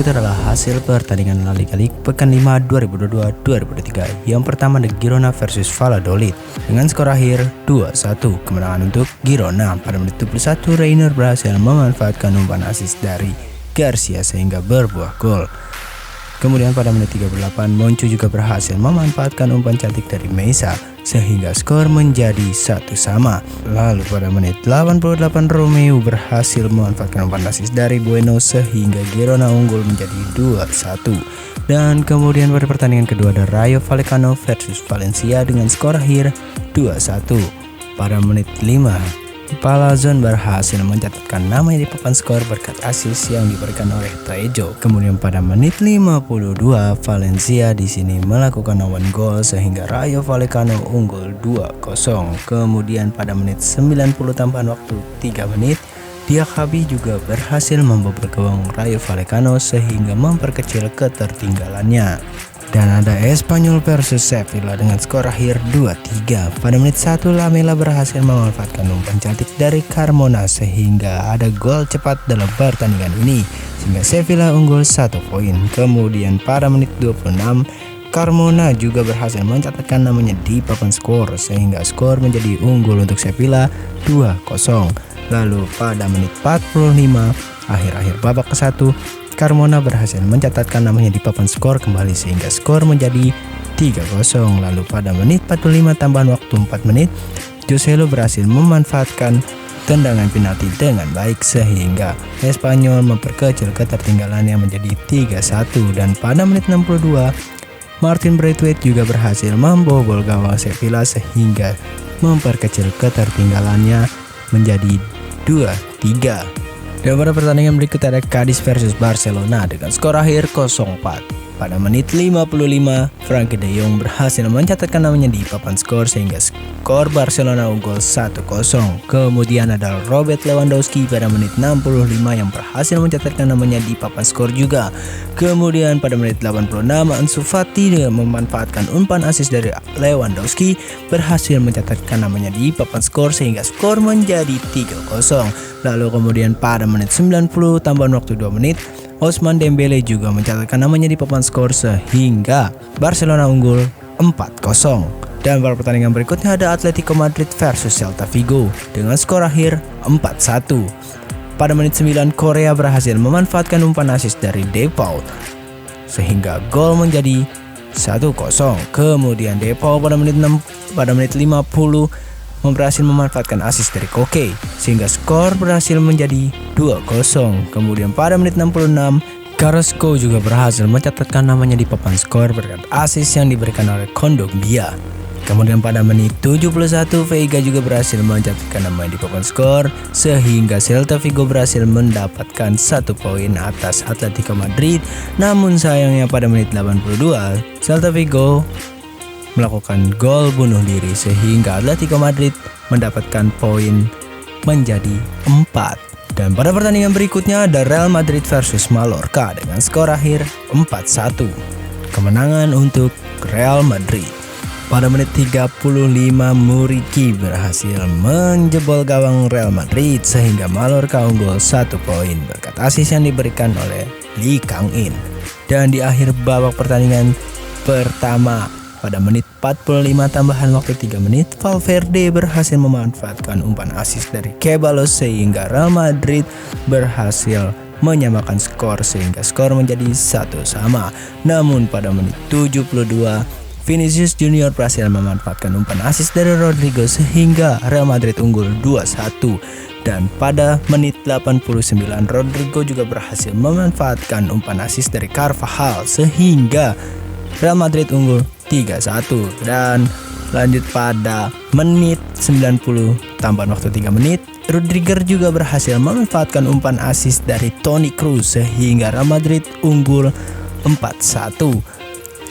Berikut adalah hasil pertandingan La Liga League pekan 5 2022-2023. Yang pertama ada Girona versus Valladolid dengan skor akhir 2-1. Kemenangan untuk Girona. Pada menit 21 Reiner berhasil memanfaatkan umpan assist dari Garcia sehingga berbuah gol. Kemudian pada menit 38 Moncu juga berhasil memanfaatkan umpan cantik dari Mesa sehingga skor menjadi 1-1. Lalu pada menit 88 Romeo berhasil memanfaatkan umpan assist dari Bueno sehingga Girona unggul menjadi 2-1. Dan kemudian pada pertandingan kedua ada Rayo Vallecano versus Valencia dengan skor akhir 2-1. Pada menit 5 Palazon berhasil mencatatkan namanya di papan skor berkat assist yang diberikan oleh Trejo. Kemudian pada menit 52 Valencia di sini melakukan own goal sehingga Rayo Vallecano unggul 2-0. Kemudian pada menit 90 tambahan waktu 3 menit Diakhaby juga berhasil membobol gawang Rayo Vallecano sehingga memperkecil ketertinggalannya. Dan ada Espanyol versus Sevilla dengan skor akhir 2-3. Pada menit 1 Lamela berhasil memanfaatkan umpan cantik dari Carmona sehingga ada gol cepat dalam pertandingan ini sehingga Sevilla unggul 1 poin. Kemudian pada menit 26 Carmona juga berhasil mencatatkan namanya di papan skor sehingga skor menjadi unggul untuk Sevilla 2-0. Lalu pada menit 45 akhir-akhir babak ke-1 Carmona berhasil mencatatkan namanya di papan skor kembali sehingga skor menjadi 3-0. Lalu pada menit 45 tambahan waktu 4 menit Joselu berhasil memanfaatkan tendangan penalti dengan baik sehingga Espanyol memperkecil ketertinggalannya menjadi 3-1. Dan pada menit 62 Martin Braithwaite juga berhasil membobol gawang Sevilla sehingga memperkecil ketertinggalannya menjadi 2-3. Dan pada pertandingan berikut ada Cadiz versus Barcelona dengan skor akhir 0-4. Pada menit 55, Frankie de Jong berhasil mencatatkan namanya di papan skor sehingga skor Barcelona unggul 1-0. Kemudian ada Robert Lewandowski pada menit 65 yang berhasil mencatatkan namanya di papan skor juga. Kemudian pada menit 86 Ansu Fati dengan memanfaatkan umpan assist dari Lewandowski berhasil mencatatkan namanya di papan skor sehingga skor menjadi 3-0. Lalu kemudian pada menit 90 tambahan waktu 2 menit Ousmane Dembele juga mencatatkan namanya di papan skor sehingga Barcelona unggul 4-0. Dan pada pertandingan berikutnya ada Atletico Madrid versus Celta Vigo dengan skor akhir 4-1. Pada menit 9 Korea berhasil memanfaatkan umpan assist dari De Paul sehingga gol menjadi 1-0. Kemudian De Paul pada menit 50 berhasil memanfaatkan assist dari Koke sehingga skor berhasil menjadi 2-0. Kemudian pada menit 66 Carrasco juga berhasil mencatatkan namanya di papan skor berkat assist yang diberikan oleh Kondogbia. Kemudian pada menit 71 Veiga juga berhasil mencatatkan namanya di papan skor sehingga Celta Vigo berhasil mendapatkan 1 poin atas Atletico Madrid. Namun sayangnya pada menit 82 Celta Vigo melakukan gol bunuh diri sehingga Atletico Madrid mendapatkan poin menjadi 4. Dan pada pertandingan berikutnya ada Real Madrid versus Mallorca dengan skor akhir 4-1. Kemenangan untuk Real Madrid. Pada menit 35 Muriqi berhasil menjebol gawang Real Madrid sehingga Mallorca unggul 1 poin berkat assist yang diberikan oleh Lee Kang-in. Dan di akhir babak pertandingan pertama pada menit 45 tambahan waktu 3 menit Valverde berhasil memanfaatkan umpan assist dari Ceballos sehingga Real Madrid berhasil menyamakan skor sehingga skor menjadi 1-1. Namun pada menit 72 Vinicius Junior berhasil memanfaatkan umpan assist dari Rodrigo sehingga Real Madrid unggul 2-1. Dan pada menit 89 Rodrigo juga berhasil memanfaatkan umpan assist dari Carvajal sehingga Real Madrid unggul 3-1. Dan lanjut pada menit 90 tambahan waktu 3 menit Rudiger juga berhasil memanfaatkan umpan assist dari Toni Kroos sehingga Real Madrid unggul 4-1.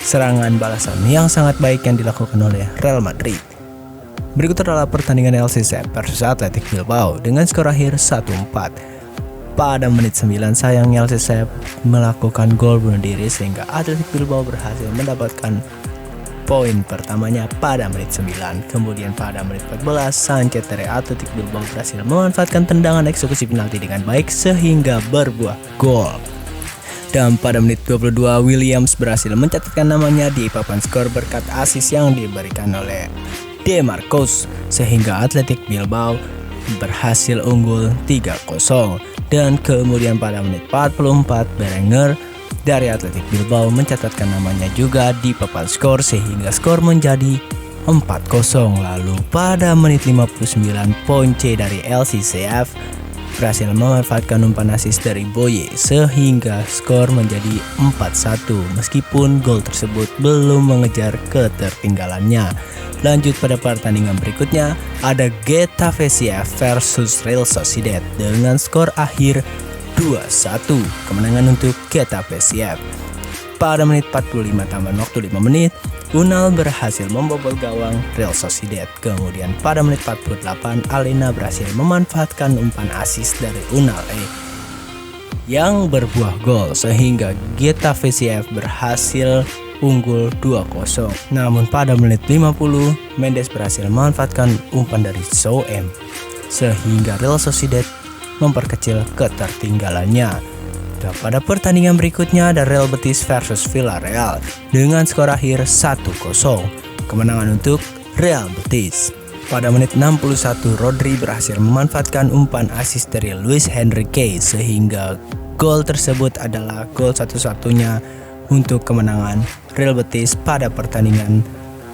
Serangan balasan yang sangat baik yang dilakukan oleh Real Madrid. Berikut adalah pertandingan LCC versus Athletic Bilbao dengan skor akhir 1-4. Pada menit 9 sayangnya LCC melakukan gol bunuh diri sehingga Athletic Bilbao berhasil mendapatkan poin pertamanya pada menit 9. Kemudian pada menit 14 Sanchez dari Athletic Bilbao berhasil memanfaatkan tendangan eksekusi penalti dengan baik sehingga berbuah gol. Dan pada menit 22 Williams berhasil mencatatkan namanya di papan skor berkat assist yang diberikan oleh De Marcos sehingga Athletic Bilbao berhasil unggul 3-0. Dan kemudian pada menit 44 Berenguer dari Athletic Bilbao mencatatkan namanya juga di papan skor sehingga skor menjadi 4-0. Lalu pada menit 59 Ponce dari LCCF berhasil memanfaatkan umpan assist dari Boye sehingga skor menjadi 4-1 meskipun gol tersebut belum mengejar ketertinggalannya. Lanjut pada pertandingan berikutnya ada Getafe CF versus Real Sociedad dengan skor akhir 2-1 kemenangan untuk Getafe CF. Pada menit 45 tambahan waktu 5 menit Unal berhasil membobol gawang Real Sociedad. Kemudian pada menit 48 Alena berhasil memanfaatkan umpan assist dari Unal yang berbuah gol sehingga Getafe CF berhasil unggul 2-0. Namun pada menit 50 Mendes berhasil memanfaatkan umpan dari Soem sehingga Real Sociedad memperkecil ketertinggalannya. Dan pada pertandingan berikutnya ada Real Betis versus Villarreal dengan skor akhir 1-0 kemenangan untuk Real Betis. Pada menit 61 Rodri berhasil memanfaatkan umpan assist dari Luis Enrique sehingga gol tersebut adalah gol satu-satunya untuk kemenangan Real Betis pada pertandingan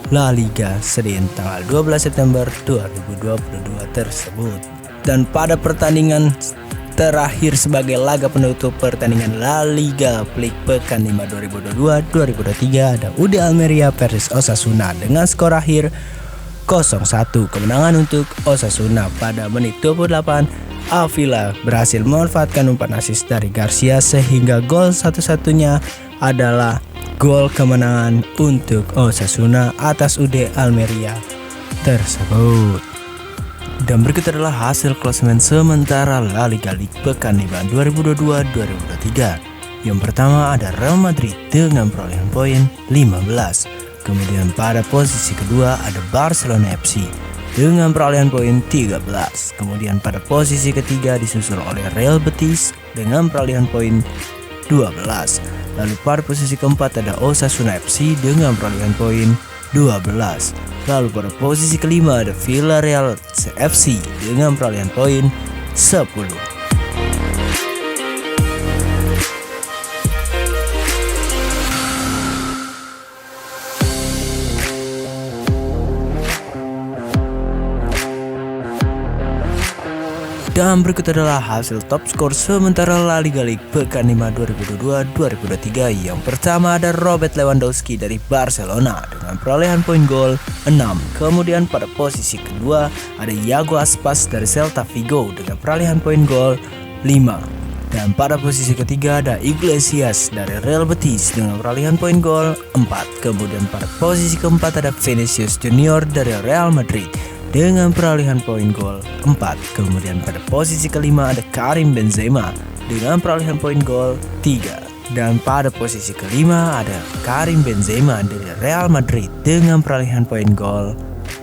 La Liga Senin tanggal 12 September 2022 tersebut. Dan pada pertandingan terakhir sebagai laga penutup pertandingan La Liga Pelik Pekan 5 2022-2023 ada UD Almeria versus Osasuna dengan skor akhir 0-1 kemenangan untuk Osasuna. Pada menit 28 Avila berhasil memanfaatkan umpan assist dari Garcia sehingga gol satu-satunya adalah gol kemenangan untuk Osasuna atas UD Almeria tersebut. Dan berikut adalah hasil klasemen sementara La Liga League Pekan 5 2022-2023. Yang pertama ada Real Madrid dengan perolehan poin 15. Kemudian pada posisi kedua ada Barcelona FC dengan perolehan poin 13. Kemudian pada posisi ketiga disusul oleh Real Betis dengan perolehan poin 12. Lalu pada posisi keempat ada Osasuna FC dengan perolehan poin 12. Lalu pada posisi kelima ada Villarreal FC dengan perolehan poin 10. Dan berikut adalah hasil top skor sementara La Liga League Pekan 5 2022-2023. Yang pertama ada Robert Lewandowski dari Barcelona dengan perolehan poin gol 6. Kemudian pada posisi kedua ada Iago Aspas dari Celta Vigo dengan perolehan poin gol 5. Dan pada posisi ketiga ada Iglesias dari Real Betis dengan perolehan poin gol 4. Kemudian pada posisi keempat ada Vinicius Junior dari Real Madrid dengan perolehan poin gol 4. Kemudian pada posisi kelima ada Karim Benzema dengan perolehan poin gol 3. Dan pada posisi kelima ada Karim Benzema dari Real Madrid dengan perolehan poin gol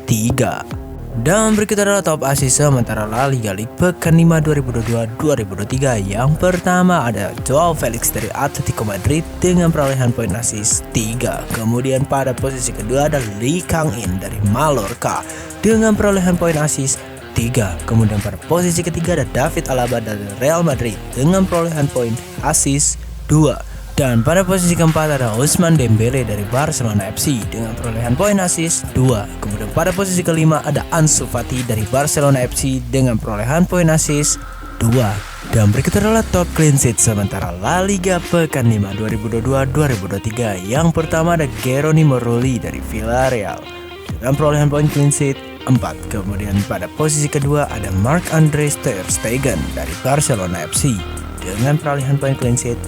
3. Dan berikut adalah top assist sementara La Liga League Pekan 5 2022-2023. Yang pertama ada Joao Felix dari Atletico Madrid dengan perolehan poin assist 3. Kemudian pada posisi kedua ada Lee Kang-in dari Mallorca dengan perolehan poin assist 3. Kemudian pada posisi ketiga ada David Alaba dari Real Madrid dengan perolehan poin assist 2. Dan pada posisi keempat ada Ousmane Dembele dari Barcelona FC dengan perolehan poin assist 2. Kemudian pada posisi kelima ada Ansu Fati dari Barcelona FC dengan perolehan poin assist 2. Dan berikut adalah top clean sheet sementara La Liga Pekan 5 2022-2023. Yang pertama ada Geronimo Rulli dari Villarreal dengan perolehan poin clean sheet 4. Kemudian pada posisi kedua ada Marc-André ter Stegen dari Barcelona FC dengan perolehan poin clean sheet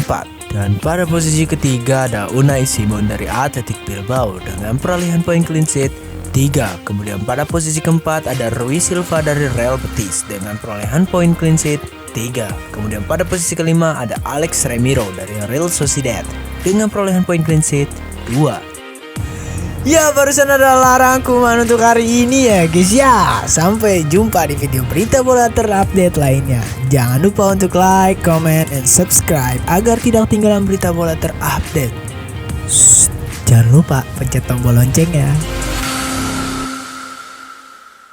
4. Dan pada posisi ketiga ada Unai Simon dari Athletic Bilbao dengan perolehan poin clean sheet 3. Kemudian pada posisi keempat ada Rui Silva dari Real Betis dengan perolehan poin clean sheet 3. Kemudian pada posisi kelima ada Alex Remiro dari Real Sociedad dengan perolehan poin clean sheet 2. Ya, barusan adalah rangkuman untuk hari ini ya guys ya. Sampai jumpa di video berita bola terupdate lainnya. Jangan lupa untuk like, comment, and subscribe agar tidak ketinggalan berita bola terupdate. Jangan lupa pencet tombol loncengnya.